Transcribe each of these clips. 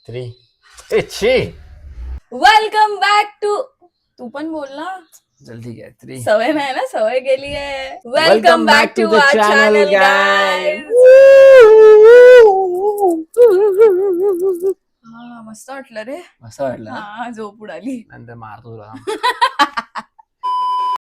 3 ए छी welcome back to तू पण बोल ना. जल्दी घ्या 3 सवय नाही ना, सवय गेली आहे. Welcome welcome back back to to the our channel, channel guys. Guys. हा मस्त वाटलं रे. असं वाटलं ना? हा झोप उडाली. नंतर मारतो तुला.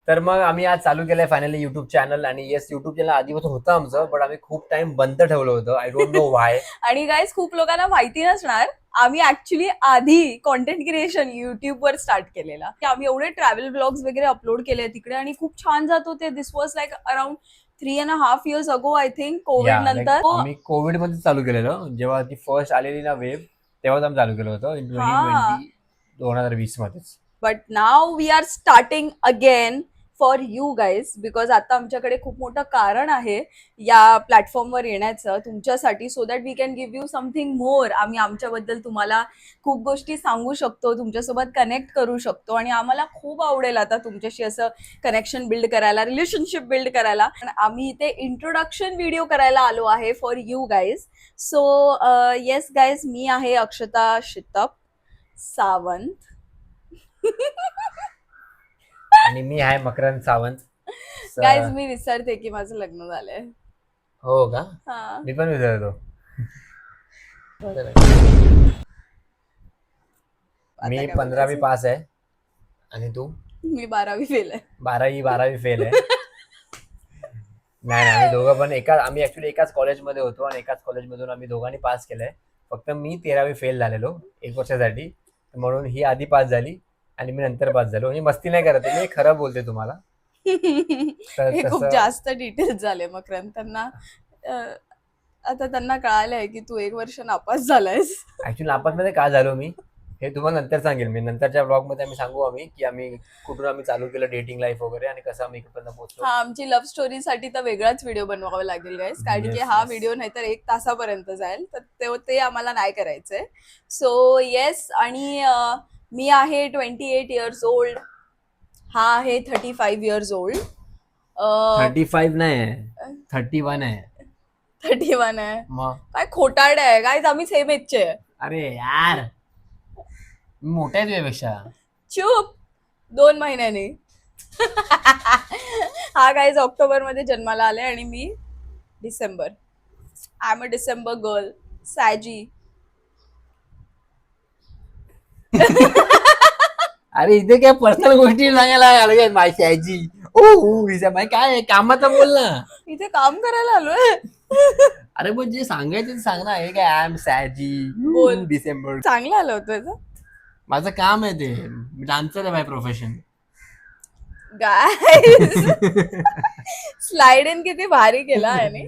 तर मग आम्ही आज चालू केलंय फायनली युट्यूब चॅनल. आणि येस, युट्यूब चॅनल आधीपासून होतं आमचं, पण आम्ही खूप टाइम बंद ठेवलं होतं. I don't know why. आणि गाईज खूप लोकांना माहिती नसणार, आम्ही ऍक्च्युली आधी कॉन्टेंट क्रिएशन युट्यूबवर स्टार्ट केलेला. आम्ही एवढे ट्रॅव्हल ब्लॉग्स वगैरे अपलोड केले तिकडे आणि खूप छान जात होते. दिस वॉज लाईक अराउंड 3.5 years अगो, आय थिंक कोविड नंतर. आम्ही कोविड मध्ये चालू केलेलं, जेव्हा ती फर्स्ट आलेली ना वेव्ह, तेव्हाच आम्ही चालू केलं होतं इन 2020 मध्येच. But now we are starting again for you guys, because आता आमच्याकडे खूप मोठं कारण आहे या प्लॅटफॉर्मवर येण्याचं तुमच्यासाठी, so that we can give you something more. आम्ही आमच्याबद्दल तुम्हाला खूप गोष्टी सांगू शकतो, तुमच्यासोबत कनेक्ट करू शकतो आणि आम्हाला खूप आवडेल आता तुमच्याशी असं कनेक्शन बिल्ड करायला, रिलेशनशिप बिल्ड करायला. आम्ही इथे इंट्रोडक्शन व्हिडिओ करायला आलो आहे for you guys. So yes guys, मी आहे अक्षता शितप सावंत. आणि मी आहे मकरंद सावंत. गाईज मी विसरते की माझं लग्न झालंय. हो का? हा. मी पण विचारतो. मी 15वी पास आहे. आणि तू? मी 12वी फेल आहे. 12वी फेल आहे. नाही, आम्ही दोघं पण आम्ही ऍक्च्युली एकाच कॉलेजमध्ये होतो आणि एकाच कॉलेजमधून आम्ही दोघांनी पास केलंय. फक्त मी 13वी फेल झालेलो 1 वर्षासाठी, म्हणून ही आधी पास झाली आणि मी नंतर पास झालो. म्हणजे मस्ती नाही करत, मी खरं बोलते तुम्हाला. हे खूप जास्त डिटेल्स झाले मग त्यांना. आता त्यांना कळालंय की तू 1 वर्ष नापास झालायस. ऍक्च्युली नापास मध्ये का झालो मी हे तुम्हाला नंतर सांगेल. मी नंतरच्या ब्लॉग मध्ये आम्ही सांगू की आम्ही कुठून आम्ही चालू केलं डेटिंग लाईफ वगैरे आणि कसं आम्ही इकडपर्यंत पोहोचलो. हा, आमची लव्ह स्टोरीसाठी तर वेगळाच व्हिडिओ बनवावा लागेल गाईस, कारण की हा व्हिडिओ नाहीतर 1 तासापर्यंत जाईल, तर ते आम्हाला नाही करायचंय. सो येस, आणि मी आहे 28 years ओल्ड, हा आहे 35 years ओल्ड. 35 नाही, 31 आहे. 31 आहे. मग काय खोटारडे आहे गाईज, आम्ही सेम एजचे आहे. अरे यार, मी मोठा आहे तुझ्यापेक्षा. चूप, 2 महिन्यांनी. हा गाईज ऑक्टोबर मध्ये जन्माला आले आणि मी December. I am a December girl, सॅजी. अरे इथे काय पर्सनल गोष्टी सांगायला आलो माझी आजी. माय काय कामाचं बोल ना. इथे काम करायला आलोय. अरे पण जे सांगायचं ते सांग ना. हे काय आय एम सॅजी बोल. डिसेंबर. चांगलं आलं होतं. माझं काम आहे ते, डान्सर आहे by profession. Guys slide in किती भारी केला आहे.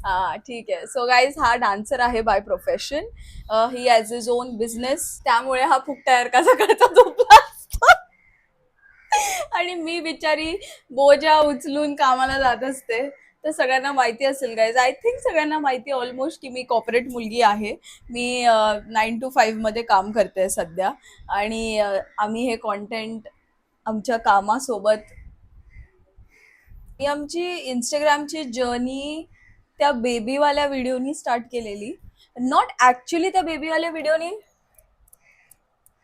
हा ठीक आहे. सो गाईज, हा डान्सर आहे by profession. He has his on business, त्यामुळे हा फुकटा तयार कसा करता झोपला असतो. आणि मी बिचारी बोजा उचलून कामाला जात असते. तर सगळ्यांना माहिती असेल गाईज, आय थिंक सगळ्यांना माहिती ऑलमोस्ट की मी कॉर्पोरेट मुलगी आहे. मी 9 to 5 मध्ये काम करते सध्या. आणि आम्ही हे कॉन्टेंट आमच्या कामासोबत, मी आमची इंस्टाग्रामची जर्नी त्या बेबीवाल्या व्हिडिओनी स्टार्ट केलेली. नॉट ऍक्च्युली त्या बेबीवाल्या व्हिडिओनी,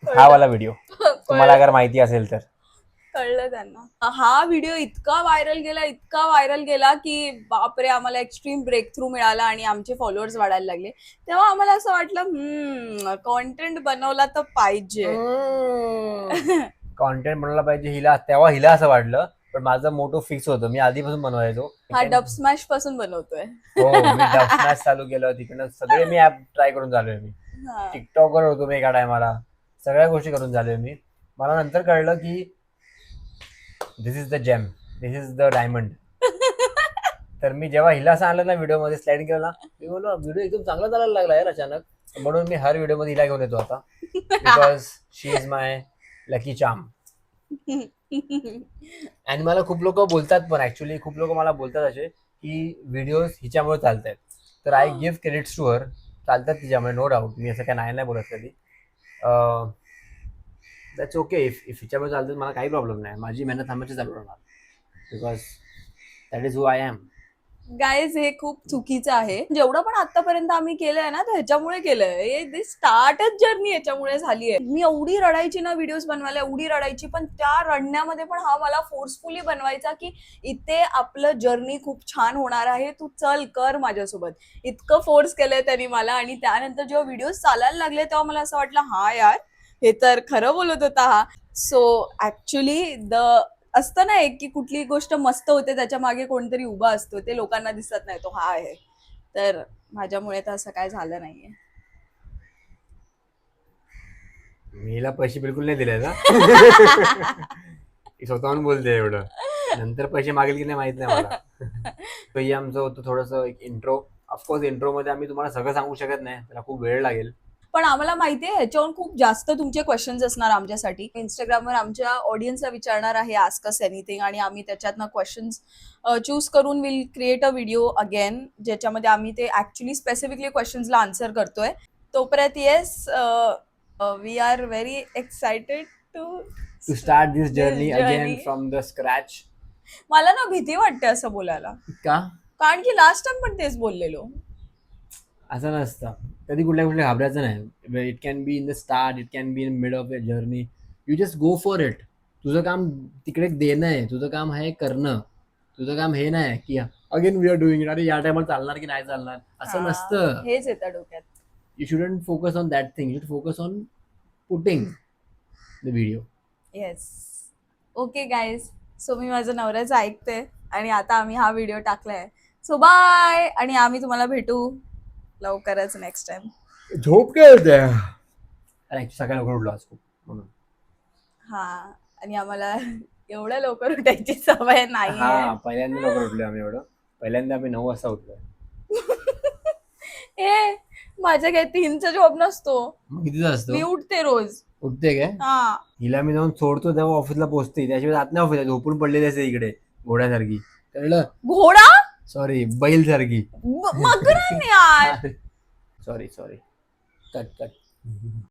हा वाला व्हिडिओ तुम्हाला अगर माहिती असेल तर कळलं त्यांना. हा व्हिडिओ इतका व्हायरल गेला की बापरे, आम्हाला एक्स्ट्रीम ब्रेक थ्रू मिळाला आणि आमचे फॉलोअर्स वाढायला लागले. तेव्हा आम्हाला असं वाटलं कॉन्टेंट बनवला तर पाहिजे. कॉन्टेंट बनवला पाहिजे. तेव्हा हिला असं वाटलं, पण माझं मोटो फिक्स होतं. मी आधीपासून बनवायचो. हा डब स्मॅश पासून बनवतोय. हो, मी डब स्मॅश चालू केलं. तिकडनं सगळे मी ऍप ट्राय करून झालोय. मी टिकटॉकवर होतो मी एका टायमाला. सगळ्या गोष्टी करून झालोय मी. मला नंतर कळलं की this is the gem, this is the diamond. तर मी जेव्हा हिला असं आलं ना व्हिडिओ मध्ये स्लाइड केलं ना, मी बोललो व्हिडिओ एकदम चांगला चालायला लागला यार अचानक. म्हणून मी हर व्हिडिओ मध्ये हिला घेऊन येतो आता, because she is my lucky charm. आणि मला खूप लोक बोलतात, पण ऍक्च्युली खूप लोक मला बोलतात असे की व्हिडिओज हिच्यामुळे चालतात. तर I give credits to her. चालतात तिच्यामुळे, नो डाऊट. मी असं काय नाही बोलत कधी. That's okay. इफ हिच्यामुळे चालतं मला काही प्रॉब्लेम नाही. माझी मेहनत हमेशा चालू राहणार, because that is who I am. Guys हे खूप चुकीचं आहे. जेवढं पण आतापर्यंत आम्ही केलंय ना, तर ह्याच्यामुळे केलंय. स्टार्टच जर्नी याच्यामुळे झाली आहे. मी एवढी रडायची ना व्हिडिओज बनवायला, एवढी रडायची, पण त्या रडण्यामध्ये पण हा मला फोर्सफुली बनवायचा की इथे आपलं जर्नी खूप छान होणार आहे, तू चल कर माझ्यासोबत. इतकं फोर्स केलंय त्यांनी मला. आणि त्यानंतर जेव्हा व्हिडिओज चालायला लागले तेव्हा मला असं वाटलं, हा यार हे तर खरं बोलत होता हा. सो ऍक्च्युली असतं ना एक, की कुठली गोष्ट मस्त होते त्याच्या मागे कोणतरी उभा असतो, ते लोकांना दिसत नाही, तो हा आहे. तर माझ्यामुळे तर असं काय झालं नाहीये. मीला पैसे बिलकुल नाही दिले ना. ती स्वतःहून बोलते एवढं, नंतर पैसे मागेल की नाही माहित नाही मला. तर हे आमचं होतं थोडंसं एक इंट्रो. ऑफकोर्स इंट्रो मध्ये आम्ही तुम्हाला सगळं सांगू शकत नाही, त्याला खूप वेळ लागेल. पण आम्हाला माहितीये ह्याच्यावरून खूप जास्त तुमचे क्वेश्चन्स असणार आमच्यासाठी. इंस्टाग्रामवर आमच्या ऑडियन्सला विचारणार आहे आस्क अस एनिथिंग, आणि आम्ही त्याच्यातनं क्वेश्चन्स चूज करून will create a video again, ज्याच्यामध्ये आम्ही ते ऍक्च्युली स्पेसिफिकली क्वेश्चन्सला आन्सर करतोय. तोपर्यंत yes, we are very excited to start this This journey अगेन journey. From the scratch. मला ना भीती वाटते असं बोलायला, का कारण की लास्ट टाइम पण तेच बोललेलो. असं नसतं, कधी कुठल्या कुठल्या घाबरायचं नाही. It can be in the start, it can be in mid of a journey. You just go for it. तुझं काम तिकडे देणं आहे, तुझं काम आहे करणं. तुझं काम हे नाही की again we are doing it, अरे या टायमाला चालणार की नाही चालणार, असं हा, नसतं. हेच येतं डोक्यात. You shouldn't focus on that thing, you should focus on putting the video. Yes. Okay guys, so मी माझं नवऱ्याचं ऐकते आणि आता आम्ही हा व्हिडिओ टाकलाय. सो बाय, आणि आम्ही तुम्हाला भेटू लवकरच नेक्स्ट टाइम. झोप काय होत्या, अरे सकाळी लवकर उठलो आज खूप म्हणून. हा, आणि आम्हाला एवढ्या लवकर उठायची सवय नाहीये. हा, पहिल्यांदा लवकर उठलो आम्ही. एवढं पहिल्यांदा आम्ही 9 वाजता उठलोय. ए, माझ्या काही 3चा जॉब नसतो, मग कितीचा असतो? मी उठते रोज. उठते काय? हा, हिला मी जाऊन सोडतो तेव्हा ऑफिसला पोहोचते, त्याशिवाय जात नाही ऑफिसला. झोपून पडलेली असते इकडे घोड्यासारखी, कळलं? घोडा सॉरी, बैल सारखी. मगरान यार. Sorry cut cut.